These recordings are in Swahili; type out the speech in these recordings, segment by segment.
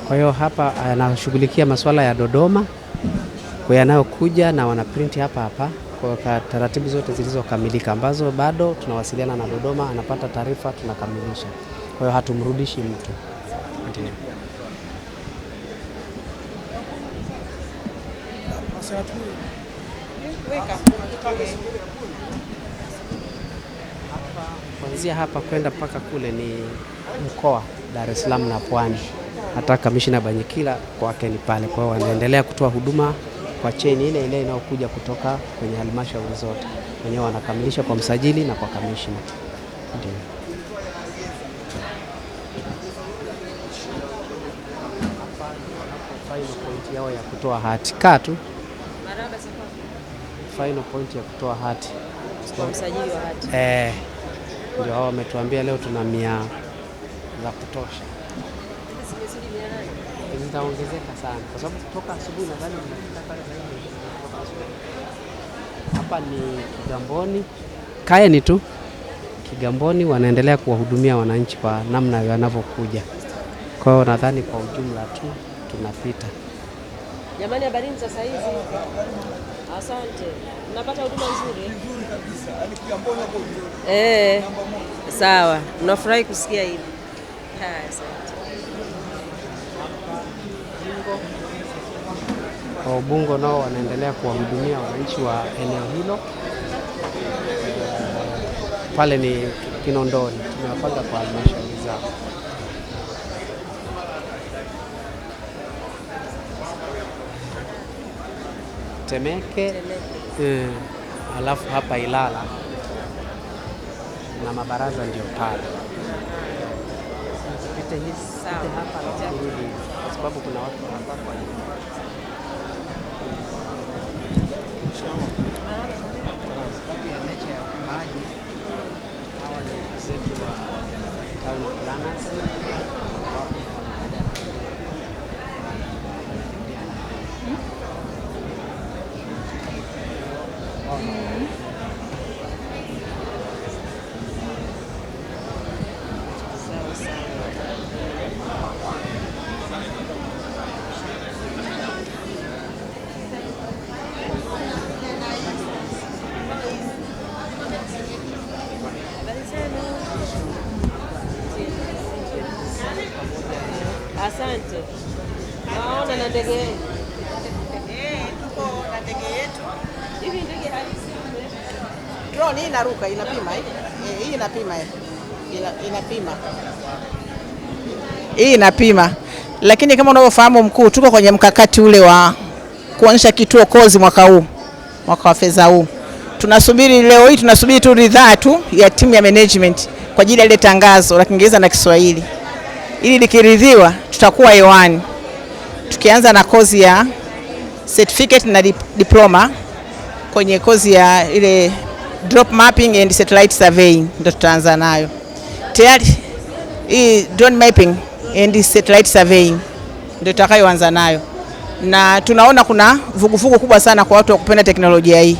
Kwa hiyo hapa anashughulikia masuala ya Dodoma kwa yanayokuja na wanaprint hapa kwa taratibu zote zilizokamilika, ambazo bado tunawasiliana na Dodoma, anapata taarifa, tunakamilisha. Kwa hiyo hatumrudishi mtu. Ndiyo. Kuanzia hapa kwenda mpaka kule ni mkoa Dar es Salaam na Pwani. Hata Kamishna Banyikila kwake ni pale. Kwa hiyo wanaendelea kutoa huduma kwa cheni ile ile inayokuja kutoka kwenye halmashauri zote. Wenyewe wanakamilisha kwa msajili na kwa kamishna. Ndio. Final point yao ya kutoa hati. Katu. Final point ya kutoa hati. Kwa msajili wa hati. Ndio hao wametuambia leo tuna 100 za kutosha. Zitaongezeka sana kwa sababu kutoka asubuhi nadhani tunafika pale zaidi. Hapa ni Kigamboni. Kaeni tu Kigamboni, wanaendelea kuwahudumia wananchi kwa namna wanavyokuja. Kwa hiyo nadhani kwa ujumla tu tunapita. Jamani, habari sasa hizi. Asante. Mnapata huduma nzuri? Nzuri kabisa. Yaani Kigamboni hapo nzuri. Sawa. Tunafurahi kusikia hili. Asante. Kwa Ubungo nao wanaendelea kuwahudumia wananchi wa eneo hilo. Pale ni Kinondoni, tumewapanga kwa halmashauri zao. Temeke. Alafu hapa Ilala na mabaraza ndio pale. Pite hapa kurudi kwa sababu kuna watu hapa kwa hiyo. Asante. Naona na ndege yetu. Tuko na ndege yetu. Hivi ndege halisi. Drone hii inaruka, inapima hii inapima inapima. Hii inapima. Lakini kama unavyofahamu mkuu, tuko kwenye mkakati ule wa kuanzisha kituo kozi mwaka wa fedha huu. Tunasubiri leo hii tunasubiri tu ridhaa tu ya timu ya management kwa ajili ya ile tangazo la Kiingereza na Kiswahili. Ili likiridhiwa tutakuwa hewani. Tukianza na kozi ya certificate na diploma kwenye kozi ya ile drop mapping and satellite surveying ndio tutaanza nayo. Tayari hii drone mapping and satellite surveying ndio tutakayoanza nayo. Na tunaona kuna vuguvugu kubwa sana kwa watu wa kupenda teknolojia hii.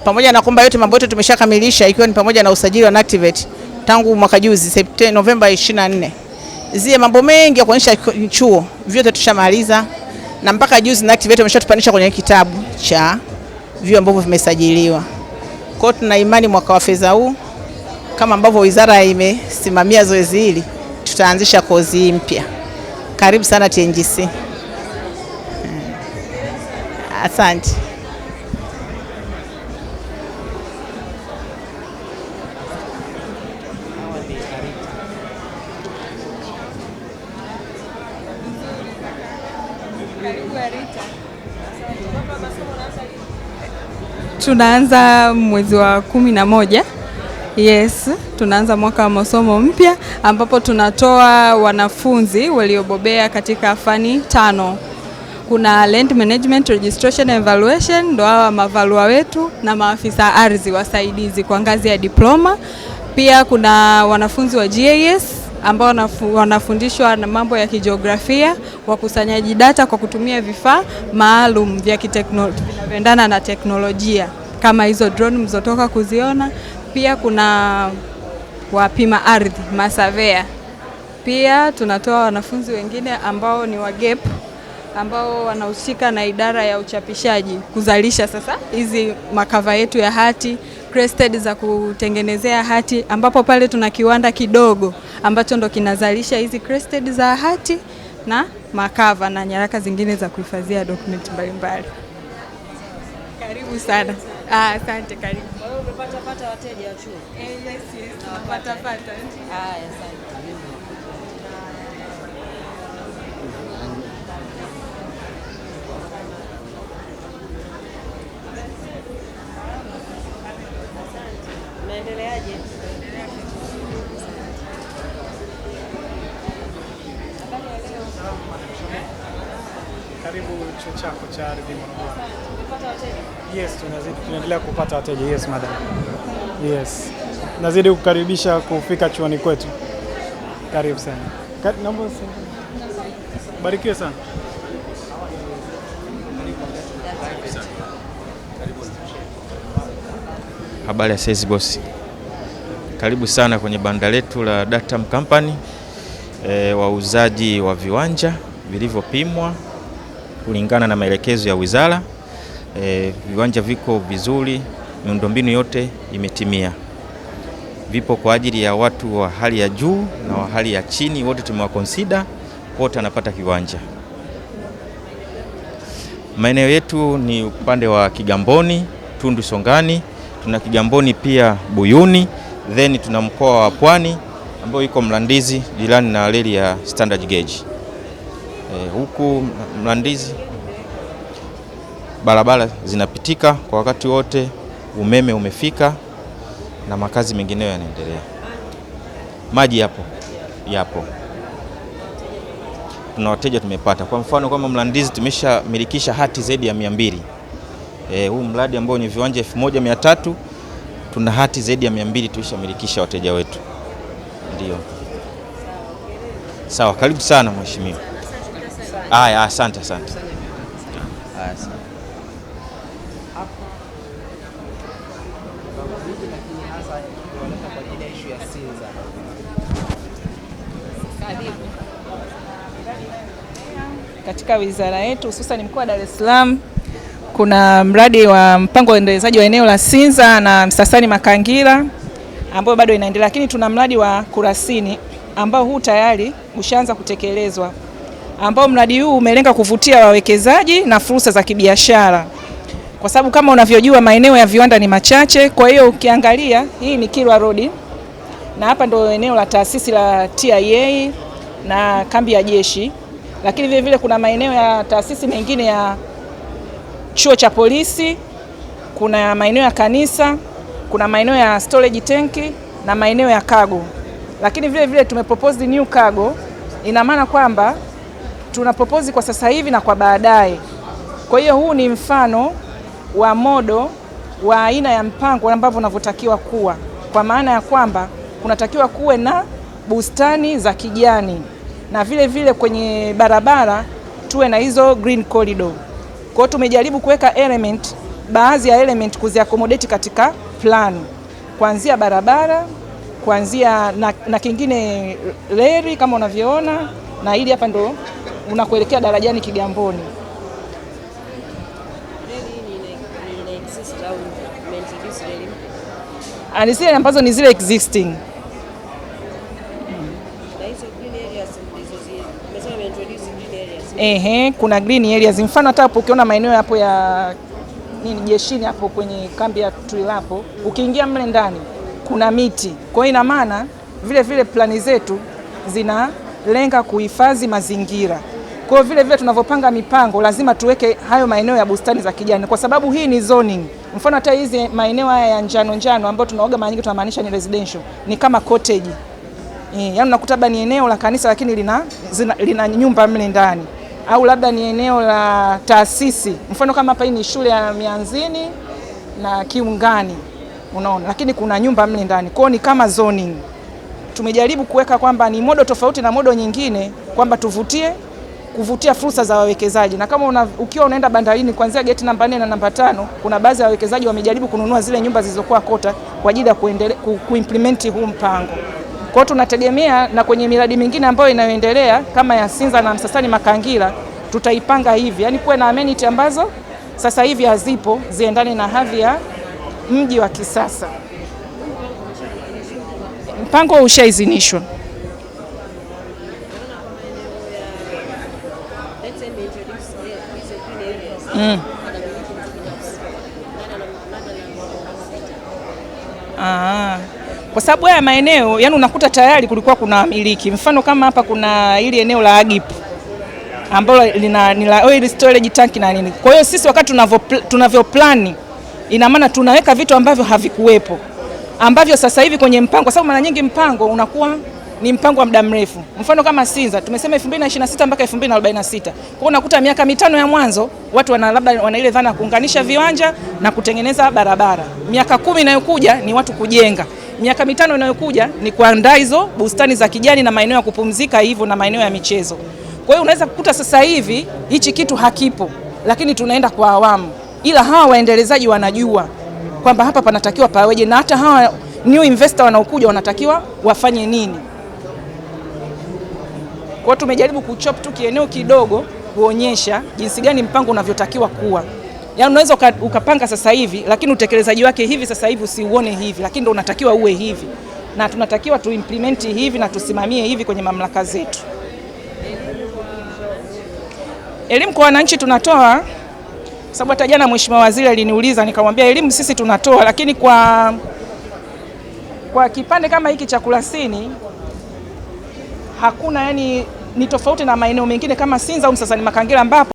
Pamoja na kwamba yote mambo yote tumeshakamilisha, ikiwa ni pamoja na usajili wa NACTIVATE tangu mwaka juzi Novemba 24. Zile mambo mengi ya kuonyesha chuo vyote tushamaliza, na mpaka juzi NACTIVATE wameshatupanisha kwenye kitabu cha vyuo ambavyo vimesajiliwa. Kwa hiyo tuna imani mwaka wa fedha huu kama ambavyo wizara imesimamia zoezi hili, tutaanzisha kozi mpya. Karibu sana TNGC. Asante. Tunaanza mwezi wa 11. Yes, tunaanza mwaka wa masomo mpya ambapo tunatoa wanafunzi waliobobea katika fani 5. Kuna land management, registration and evaluation, ndo hawa mavalua wetu, na maafisa ardhi wasaidizi kwa ngazi ya diploma. Pia kuna wanafunzi wa GIS ambao wanafundishwa na mambo ya kijiografia, wakusanyaji data kwa kutumia vifaa maalum vya kiteknolojia vinavyoendana na teknolojia kama hizo drone mlizotoka kuziona. Pia kuna wapima ardhi, masavea Pia tunatoa wanafunzi wengine ambao ni wa gap ambao wanahusika na idara ya uchapishaji kuzalisha sasa hizi makava yetu ya hati, crested za kutengenezea hati, ambapo pale tuna kiwanda kidogo ambacho ndo kinazalisha hizi crested za hati na makava na nyaraka zingine za kuhifadhia document mbalimbali. Karibu sana. Asante, karibu. Wewe umepata wateja wa chuo? Yes, tunapata. Asante. Naendeleaje? Karibu chuo chako cha ardhi Morogoro. Umepata wateja? Yes, tunaendelea kupata wateja. Yes, madam. Yes. Nazidi kukaribisha kufika chuoni kwetu. Karibu sana. Naomba barikiwe sana. Habari ya saizi bosi. Karibu sana kwenye banda letu la Datam Company, wauzaji wa viwanja vilivyopimwa kulingana na maelekezo ya wizara. Viwanja viko vizuri, miundombinu yote imetimia. Vipo kwa ajili ya watu wa hali ya juu na wa hali ya chini, wote tumewaconsider, wote anapata kiwanja. Maeneo yetu ni upande wa Kigamboni, Tundu Songani, tuna Kigamboni pia Buyuni, then tuna mkoa wa Pwani ambao iko Mlandizi jirani na reli ya standard gauge. Huku Mlandizi barabara zinapitika kwa wakati wote, umeme umefika na makazi mengineyo yanaendelea. Maji yapo. Tuna wateja tumepata. Kwa mfano kama Mlandizi tumeshamilikisha hati zaidi ya 200. Huu mradi ambao ni viwanja 1300, tuna hati zaidi ya 200 tulishamilikisha wateja wetu. Ndio. Sawa, karibu sana mheshimiwa. Asante. Katika wizara yetu hususan mkoa wa Dar es Salaam kuna mradi wa mpango wa uendelezaji wa eneo la Sinza na Msasani Makangira ambao bado inaendelea, lakini tuna mradi wa Kurasini ambao huu tayari ushaanza kutekelezwa, ambao mradi huu umelenga kuvutia wawekezaji na fursa za kibiashara, kwa sababu kama unavyojua maeneo ya viwanda ni machache. Kwa hiyo ukiangalia hii ni Kilwa Road na hapa ndo eneo la taasisi la TIA na kambi ya jeshi, lakini vile vile kuna maeneo ya taasisi mengine ya chuo cha polisi, kuna maeneo ya kanisa, kuna maeneo ya storage tanki na maeneo ya cargo. Lakini vile vile tumepropose new cargo, ina maana kwamba tuna propose kwa sasa hivi na kwa baadaye. Kwa hiyo huu ni mfano wa modo wa aina ya mpango ambavyo unavyotakiwa kuwa, kwa maana ya kwamba kunatakiwa kuwe na bustani za kijani na vile vile kwenye barabara tuwe na hizo green corridor. Kwa hiyo tumejaribu kuweka baadhi ya element kuziaccommodate katika plan, kuanzia barabara, kuanzia na kingine reli kama unavyoona, na hili hapa ndo unakuelekea darajani Kigamboni. Zile ambazo ni zile existing. Kuna green areas. Mfano hata hapo ukiona maeneo hapo ya jeshini hapo kwenye kambi ya Tuilapo, ukiingia mle ndani kuna miti. Kwa hiyo ina maana vile vile plani zetu zinalenga kuhifadhi mazingira. Kwa hiyo vile vile tunavyopanga mipango lazima tuweke hayo maeneo ya bustani za kijani, kwa sababu hii ni zoning. Mfano hata hizi maeneo haya ya njano ambayo tunaoga mara nyingi tunamaanisha ni residential, ni kama cottage. Yaani unakuta labda ni eneo la kanisa lakini lina nyumba mle ndani, au labda ni eneo la taasisi. Mfano kama hapa hii ni shule ya Mianzini na Kiungani, unaona, lakini kuna nyumba mle ndani. Kwa hiyo ni kama zoning. Tumejaribu kuweka kwamba ni modo tofauti na modo nyingine, kwamba kuvutia fursa za wawekezaji. Na kama ukiwa unaenda bandarini kuanzia gate namba 4 na namba 5, kuna baadhi ya wawekezaji wamejaribu kununua zile nyumba zilizokuwa kota kwa ajili ya kuimplement huu mpango. Kwa Kwa hiyo tunategemea na kwenye miradi mingine ambayo inayoendelea kama ya Sinza na Msasani Makangila tutaipanga hivi, yaani kuwe na amenity ambazo sasa hivi hazipo, ziendane na hadhi ya mji wa kisasa. Mpango ushaidhinishwa. Kwa sababu haya maeneo yani unakuta tayari kulikuwa kuna wamiliki. Mfano kama hapa kuna ili eneo la Agip ambalo ni la oil storage tank na nini. Kwa hiyo sisi wakati tunavyo plani, ina maana tunaweka vitu ambavyo havikuwepo, ambavyo sasa hivi kwenye mpango, kwa sababu mara nyingi mpango unakuwa ni mpango wa muda mrefu. Mfano kama Sinza tumesema 2026 mpaka 2046. Kwa hiyo unakuta miaka 5 ya mwanzo watu labda wana ile dhana kuunganisha viwanja na kutengeneza barabara. Miaka 10 inayokuja ni watu kujenga. Miaka 5 inayokuja ni kuandaa hizo bustani za kijani na maeneo ya kupumzika hivyo na maeneo ya michezo. Kwa hiyo unaweza kukuta sasa hivi hichi kitu hakipo, lakini tunaenda kwa awamu. Ila hawa waendelezaji wanajua kwamba hapa panatakiwa paweje, na hata hawa new investor wanaokuja wanatakiwa wafanye nini. Kwa hiyo tumejaribu kuchop tu kieneo kidogo kuonyesha jinsi gani mpango unavyotakiwa kuwa. Yaani unaweza ukapanga sasa hivi lakini utekelezaji wake hivi sasa hivi usiuone hivi, lakini ndio unatakiwa uwe hivi. Na tunatakiwa tuimplement hivi na tusimamie hivi kwenye mamlaka zetu. Elimu kwa wananchi tunatoa, sababu hata jana Mheshimiwa Waziri aliniuliza nikamwambia elimu sisi tunatoa, lakini kwa kipande kama hiki cha Kurasini hakuna, yani ni tofauti na maeneo mengine kama Sinza au Msasani Makangila ambapo